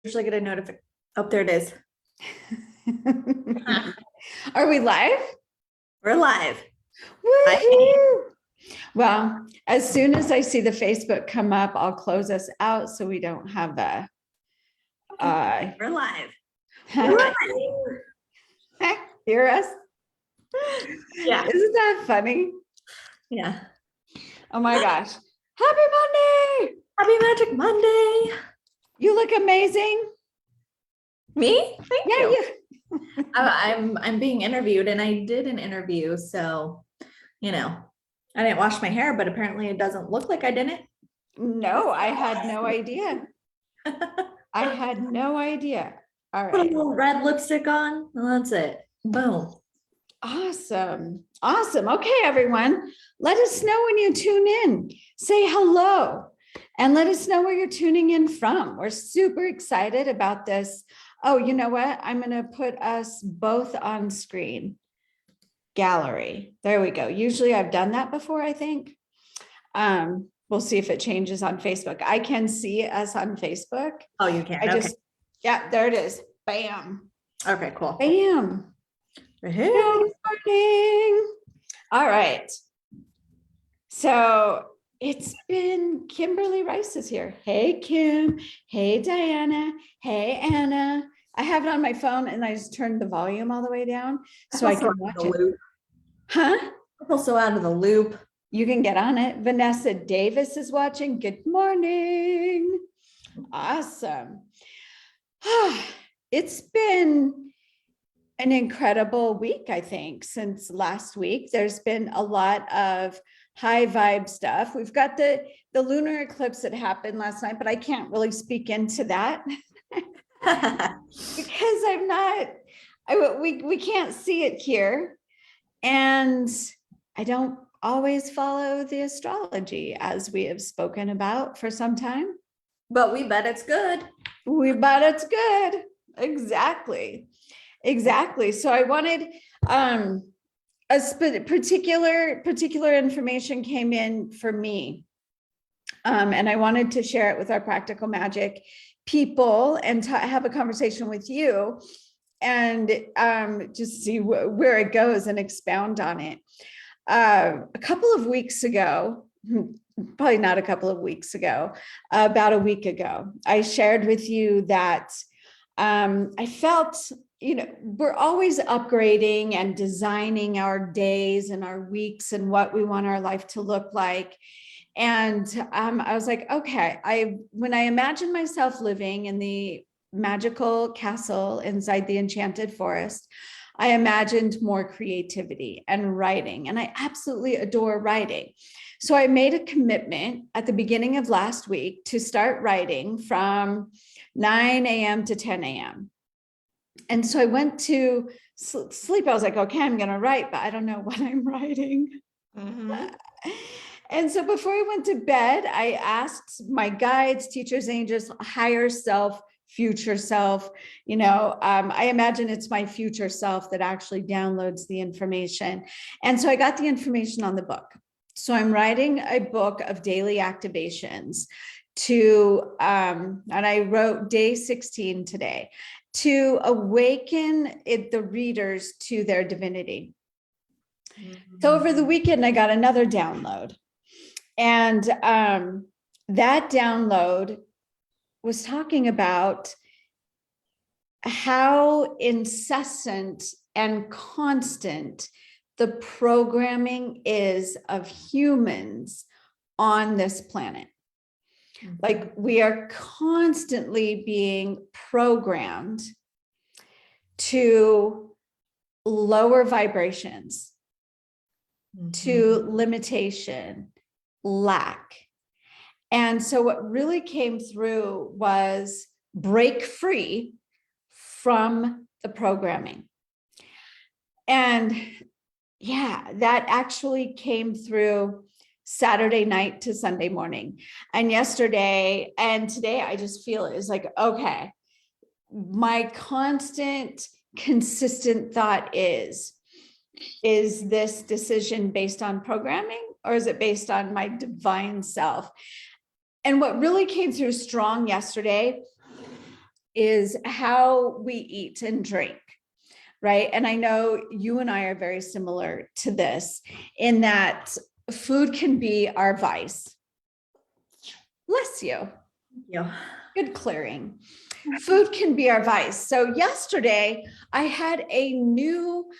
usually get a notification. Oh, there it is. Are we live? We're live. Woohoo! Well, as soon as I see the Facebook come up, I'll close us out so we don't have a. We're live. We're live. Hear us? Yeah. Isn't that funny? Yeah. Oh my gosh. Happy Monday. Happy Magic Monday. You look amazing. Me? Thank you. Yeah. I'm being interviewed, and I did an interview, so I didn't wash my hair, but apparently it doesn't look like I didn't. No, I had no idea. I had no idea. All Put a right. little red lipstick on, and that's it. Boom. Awesome. Awesome. Okay, everyone. Let us know when you tune in. Say hello and let us know where you're tuning in from. We're super excited about this. Oh, you know what? I'm going to put us both on screen. Gallery. There we go. Usually I've done that before, I think. We'll see if it changes on Facebook. I can see us on Facebook. Oh, you can. Yeah, there it is. Bam. Okay, cool. Bam. Hey. Good morning. All right. So it's been Kimberly Rice is here. Hey, Kim. Hey, Diana. Hey, Anna. I have it on my phone and I just turned the volume all the way down so I can watch it. Loop. Huh? I feel so out of the loop. You can get on it. Vanessa Davis is watching. Good morning. Awesome. It's been an incredible week, I think, since last week. There's been a lot of high vibe stuff. We've got the lunar eclipse that happened last night, but I can't really speak into that because we can't see it here. And I don't always follow the astrology as we have spoken about for some time. But we bet it's good. We bet it's good. Exactly. So I wanted a particular information came in for me. And I wanted to share it with our practical magic people and have a conversation with you and just see where it goes and expound on it. A couple of weeks ago, probably not a couple of weeks ago, about a week ago, I shared with you that I felt, we're always upgrading and designing our days and our weeks and what we want our life to look like. And I was like, okay, when I imagine myself living in the magical castle inside the enchanted forest, I imagined more creativity and writing, and I absolutely adore writing. So I made a commitment at the beginning of last week to start writing from 9 a.m. to 10 a.m. And so I went to sleep. I was like, okay, I'm going to write, but I don't know what I'm writing. Mm-hmm. And so before I went to bed, I asked my guides, teachers, angels, higher self, future self, I imagine it's my future self that actually downloads the information. And so I got the information on the book. So I'm writing a book of daily activations and I wrote day 16 today, to awaken the readers to their divinity. Mm-hmm. So over the weekend, I got another download. And that download was talking about how incessant and constant the programming is of humans on this planet. Mm-hmm. Like we are constantly being programmed to lower vibrations, mm-hmm. to limitation, lack. And so what really came through was break free from the programming. And yeah, that actually came through Saturday night to Sunday morning. And yesterday and today, I just feel it is like, okay, my constant, consistent thought is this decision based on programming, or is it based on my divine self? And what really came through strong yesterday is how we eat and drink, right? And I know you and I are very similar to this in that food can be our vice. Bless you. Yeah. Good clearing. Food can be our vice. So yesterday I had a new,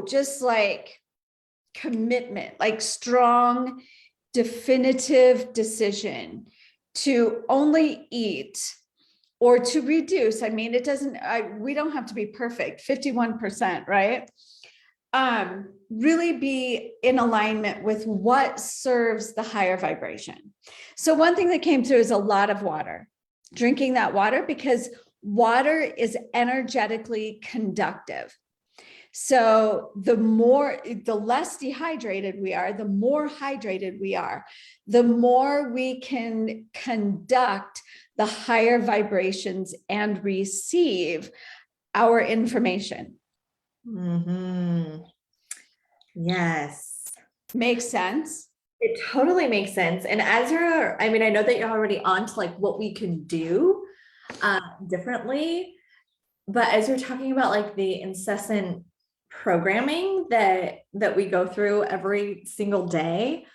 just like commitment, like strong, definitive decision to only eat or to reduce. I mean, it doesn't, we don't have to be perfect, 51%, right? Really be in alignment with what serves the higher vibration. So one thing that came through is a lot of water, drinking that water, because water is energetically conductive. So the less dehydrated we are, the more hydrated we are, the more we can conduct the higher vibrations and receive our information. Mm-hmm. Yes. Makes sense? It totally makes sense. And as I mean, I know that you're already on to like what we can do differently, but as you're talking about like the incessant programming that we go through every single day,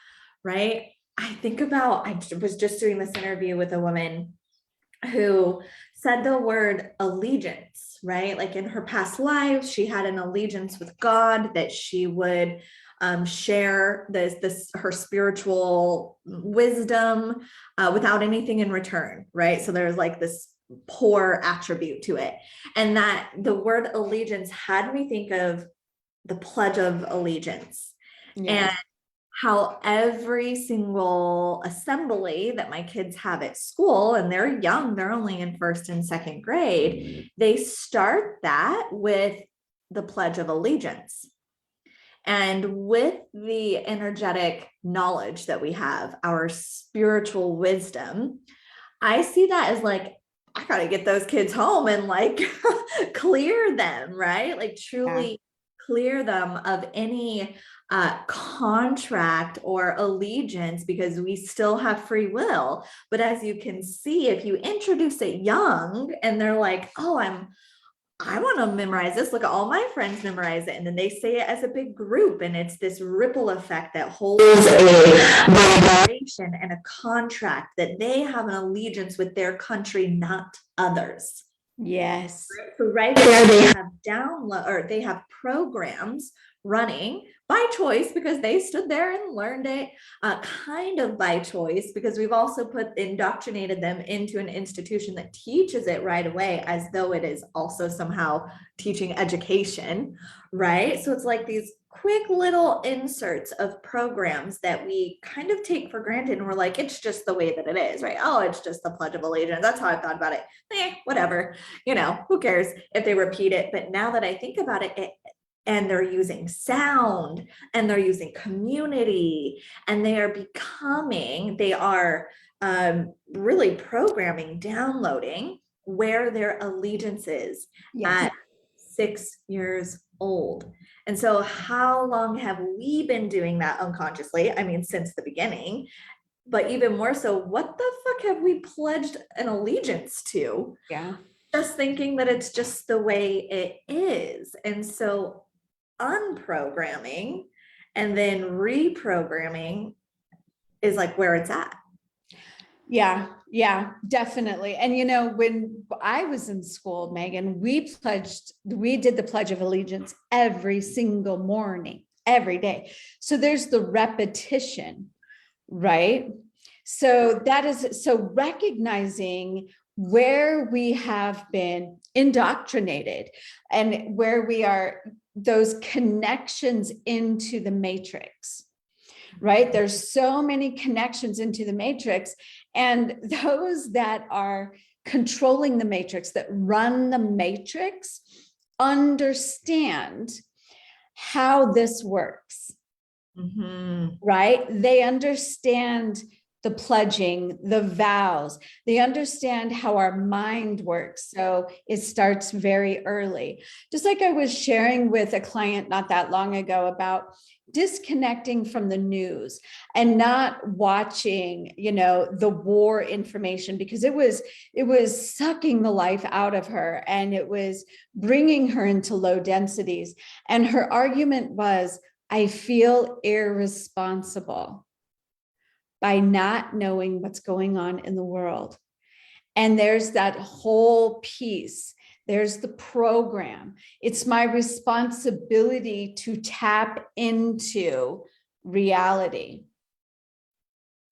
right? I think about, I was just doing this interview with a woman who said the word allegiance, right? Like in her past lives, she had an allegiance with God, that she would share her spiritual wisdom without anything in return, right? So there's like this poor attribute to it. And that the word allegiance had me think of the Pledge of Allegiance. Yes. And how every single assembly that my kids have at school, and they're young, they're only in first and second grade, they start that with the Pledge of Allegiance. And with the energetic knowledge that we have, our spiritual wisdom, I see that as like, I got to get those kids home and like clear them, right? Like truly clear them of any contract or allegiance, because we still have free will. But as you can see, if you introduce it young and they're like, oh, I want to memorize this. Look at all my friends memorize it. And then they say it as a big group. And it's this ripple effect that holds a vibration and a contract that they have an allegiance with their country, not others. Yes. So right there, they have programs running by choice, because they stood there and learned it kind of by choice, because we've also indoctrinated them into an institution that teaches it right away, as though it is also somehow teaching education, right? So it's like these quick little inserts of programs that we kind of take for granted, and we're like, it's just the way that it is, right? Oh, it's just the Pledge of Allegiance. That's how I thought about it. Whatever, who cares if they repeat it? But now that I think about it, and they're using sound, and they're using community, and they are really programming, downloading where their allegiance is at 6 years old. And so how long have we been doing that unconsciously? I mean, since the beginning, but even more so, what the fuck have we pledged an allegiance to? Yeah. Just thinking that it's just the way it is. And so unprogramming and then reprogramming is like where it's at. Yeah, definitely. And when I was in school, Megan, we did the Pledge of Allegiance every single morning, every day. So there's the repetition, right? So recognizing where we have been indoctrinated and where we are, those connections into the matrix, right? There's so many connections into the matrix, and those that are controlling the matrix, that run the matrix, understand how this works, right? They understand the pledging, the vows. They understand how our mind works. So it starts very early. Just like I was sharing with a client not that long ago about, disconnecting from the news and not watching, the war information, because it was sucking the life out of her and it was bringing her into low densities. And her argument was, I feel irresponsible by not knowing what's going on in the world. And there's that whole piece. There's the program. It's my responsibility to tap into reality.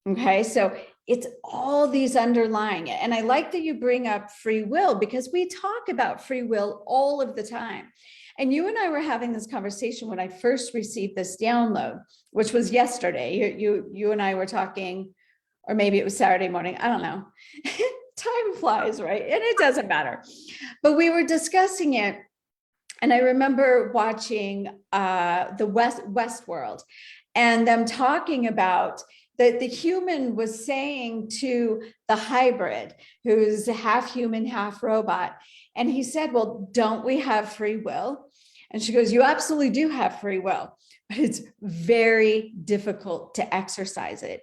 Okay, so it's all these underlying it. And I like that you bring up free will, because we talk about free will all of the time. And you and I were having this conversation when I first received this download, which was yesterday. You and I were talking, or maybe it was Saturday morning. I don't know. Time flies, right? And it doesn't matter. But we were discussing it. And I remember watching the Westworld and them talking about that the human was saying to the hybrid, who's half human, half robot. And he said, well, don't we have free will? And she goes, you absolutely do have free will, but it's very difficult to exercise it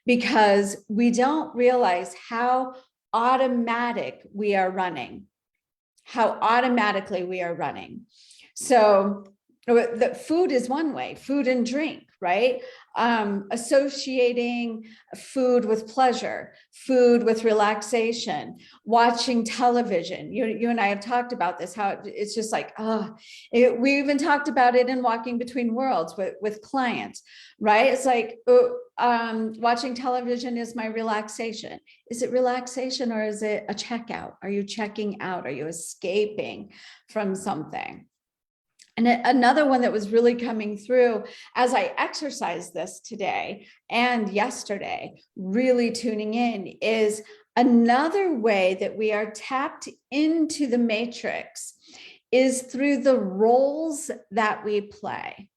because we don't realize how automatic we are running, how automatically we are running. So the food is one way, food and drink, right? Associating food with pleasure, food with relaxation, watching television. You and I have talked about this, how it's just like, we even talked about it in Walking Between Worlds with clients, right? It's like, watching television is my relaxation. Is it relaxation or is it a checkout? Are you checking out? Are you escaping from something? And another one that was really coming through as I exercised this today and yesterday, really tuning in, is another way that we are tapped into the matrix is through the roles that we play.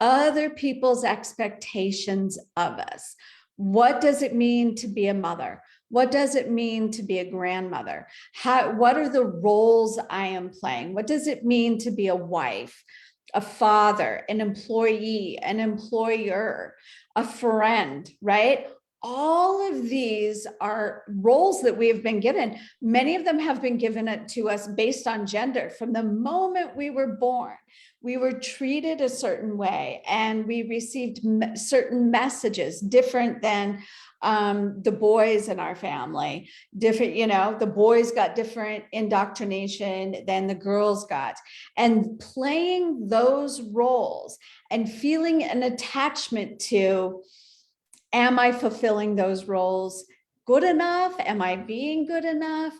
Other people's expectations of us. What does it mean to be a mother? What does it mean to be a grandmother? What are the roles I am playing? What does it mean to be a wife, a father, an employee, an employer, a friend, right? All of these are roles that we have been given. Many of them have been given to us based on gender. From the moment we were born, we were treated a certain way and we received certain messages different than the boys in our family. Different, the boys got different indoctrination than the girls got. And playing those roles and feeling an attachment to, am I fulfilling those roles good enough? Am I being good enough?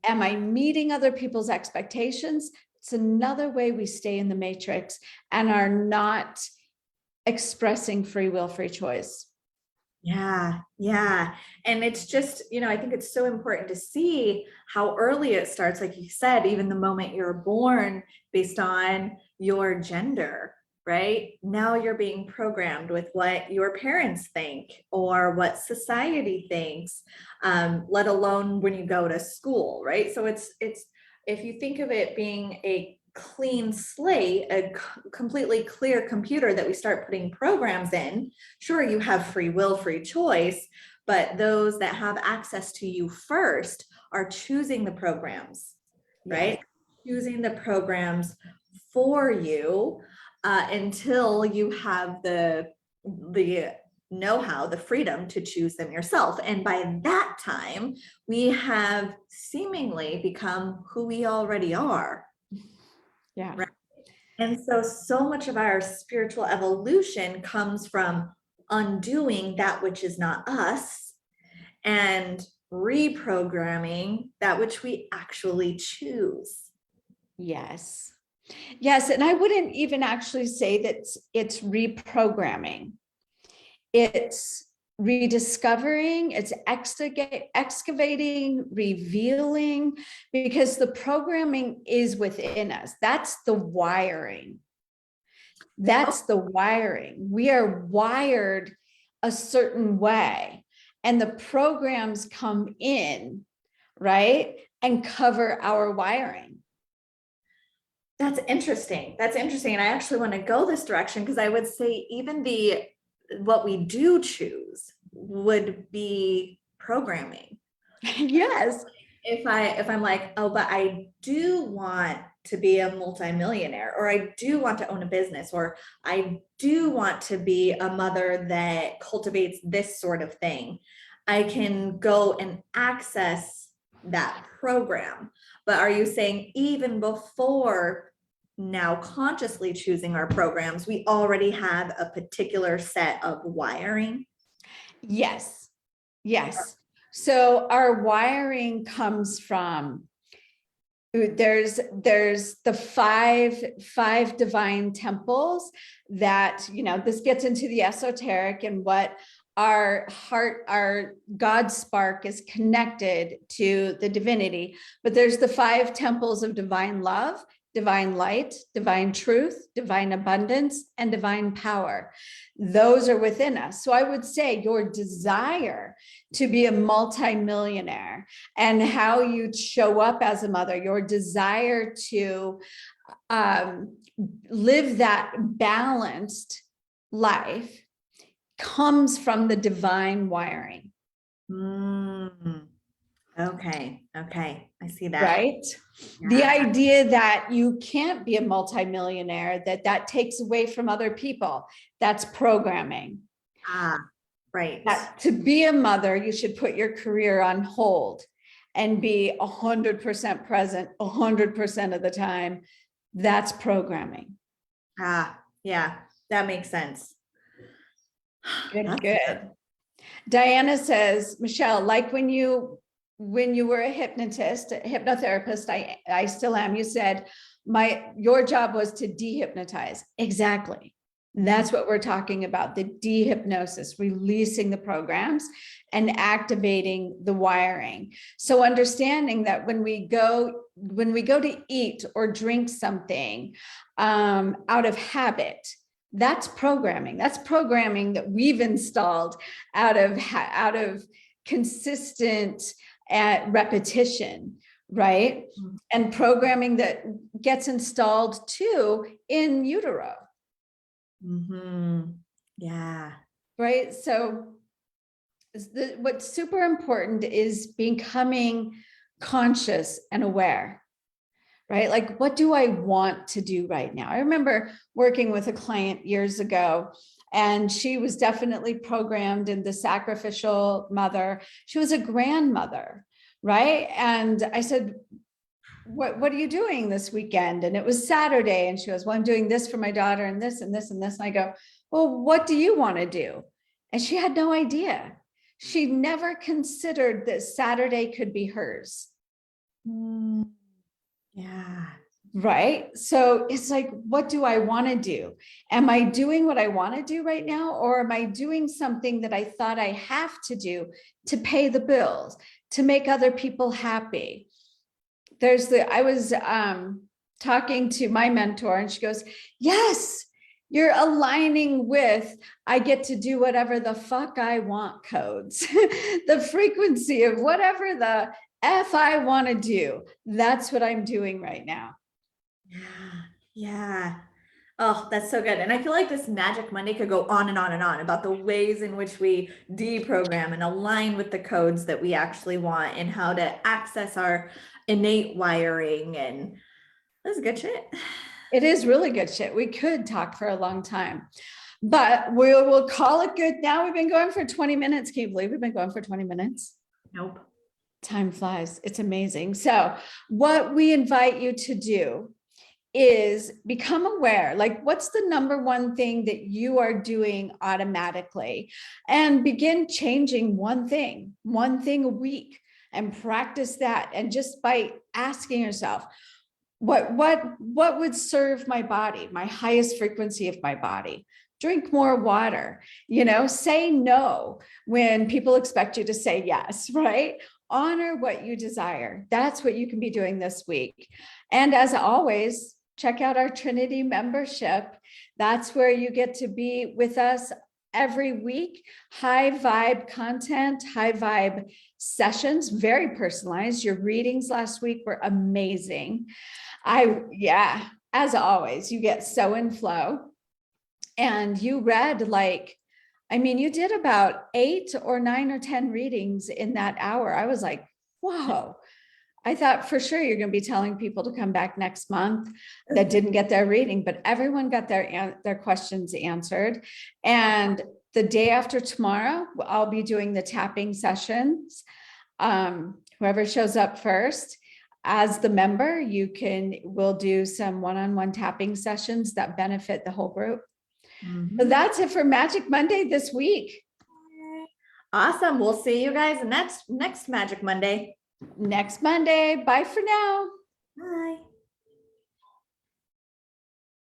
Am I meeting other people's expectations? It's another way we stay in the matrix and are not expressing free will, free choice. Yeah. And it's just, I think it's so important to see how early it starts. Like you said, even the moment you're born based on your gender, right? Now you're being programmed with what your parents think or what society thinks, let alone when you go to school, right? So it's if you think of it being a clean slate, a completely clear computer that we start putting programs in, sure, you have free will, free choice, but those that have access to you first are choosing the programs, right? Choosing the programs for you until you have the know-how, the freedom to choose them yourself. And by that time, we have seemingly become who we already are. Yeah. Right. And so much of our spiritual evolution comes from undoing that which is not us and reprogramming that which we actually choose. Yes. And I wouldn't even actually say that it's reprogramming. It's rediscovering, it's excavating, revealing, because the programming is within us. That's the wiring. We are wired a certain way, and the programs come in, right, and cover our wiring. That's interesting. That's interesting. And I actually want to go this direction because I would say even what we do choose would be programming. Yes. If I'm like, oh, but I do want to be a multimillionaire, or I do want to own a business, or I do want to be a mother that cultivates this sort of thing, I can go and access that program. But are you saying even before now consciously choosing our programs, we already have a particular set of wiring? Yes. Yes. So our wiring comes from, there's the five divine temples that, this gets into the esoteric and what our heart, our God spark is connected to the divinity. But there's the five temples of divine love, divine light, divine truth, divine abundance, and divine power. Those are within us. So I would say your desire to be a multimillionaire and how you show up as a mother, your desire to live that balanced life comes from the divine wiring. Okay. Okay. I see that. Right? Yeah. The idea that you can't be a multimillionaire, that takes away from other people, that's programming. Right. That to be a mother, you should put your career on hold and be 100% present 100% of the time. That's programming. Yeah, that makes sense. Good. Diana says, Michelle, like when you were a hypnotherapist, I still am. You said your job was to dehypnotize. Exactly. That's what we're talking about, the dehypnosis, releasing the programs and activating the wiring. So understanding that when we go to eat or drink something out of habit, that's programming. That's programming that we've installed out of consistent repetition, right? Mm-hmm. And programming that gets installed too in utero. Mm-hmm. Yeah. Right. So what's super important is becoming conscious and aware. Right? Like, what do I want to do right now? I remember working with a client years ago, and she was definitely programmed in the sacrificial mother. She was a grandmother, right? And I said, what are you doing this weekend? And it was Saturday. And she goes, well, I'm doing this for my daughter and this and this and this. And I go, well, what do you want to do? And she had no idea. She never considered that Saturday could be hers. Yeah. Right. So it's like, what do I want to do? Am I doing what I want to do right now? Or am I doing something that I thought I have to do to pay the bills, to make other people happy? I was talking to my mentor and she goes, yes, you're aligning with, I get to do whatever the fuck I want codes, the frequency of whatever the F I want to do. That's what I'm doing right now. Yeah. Oh, that's so good. And I feel like this Magic Monday could go on and on and on about the ways in which we deprogram and align with the codes that we actually want and how to access our innate wiring. And that's good shit. It is really good shit. We could talk for a long time, but we'll call it good now. We've been going for 20 minutes. Can you believe we've been going for 20 minutes? Nope. Time flies. It's amazing. So what we invite you to do is become aware, like what's the number one thing that you are doing automatically, and begin changing one thing a week, and practice that. And just by asking yourself, what would serve my body, my highest frequency of my body? Drink more water, say no when people expect you to say yes, right? Honor what you desire. That's what you can be doing this week. And as always, check out our Trinity membership. That's where you get to be with us every week. High vibe content, high vibe sessions, very personalized. Your readings last week were amazing. as always, you get so in flow. And you read like, I mean, you did about 8 or 9 or 10 readings in that hour. I was like, whoa. I thought for sure you're going to be telling people to come back next month that didn't get their reading, but everyone got their questions answered. And the day after tomorrow, I'll be doing the tapping sessions. Whoever shows up first, as the member, we'll do some one-on-one tapping sessions that benefit the whole group. So that's it for Magic Monday this week. Awesome. We'll see you guys next Magic Monday. Next Monday. Bye for now. Bye.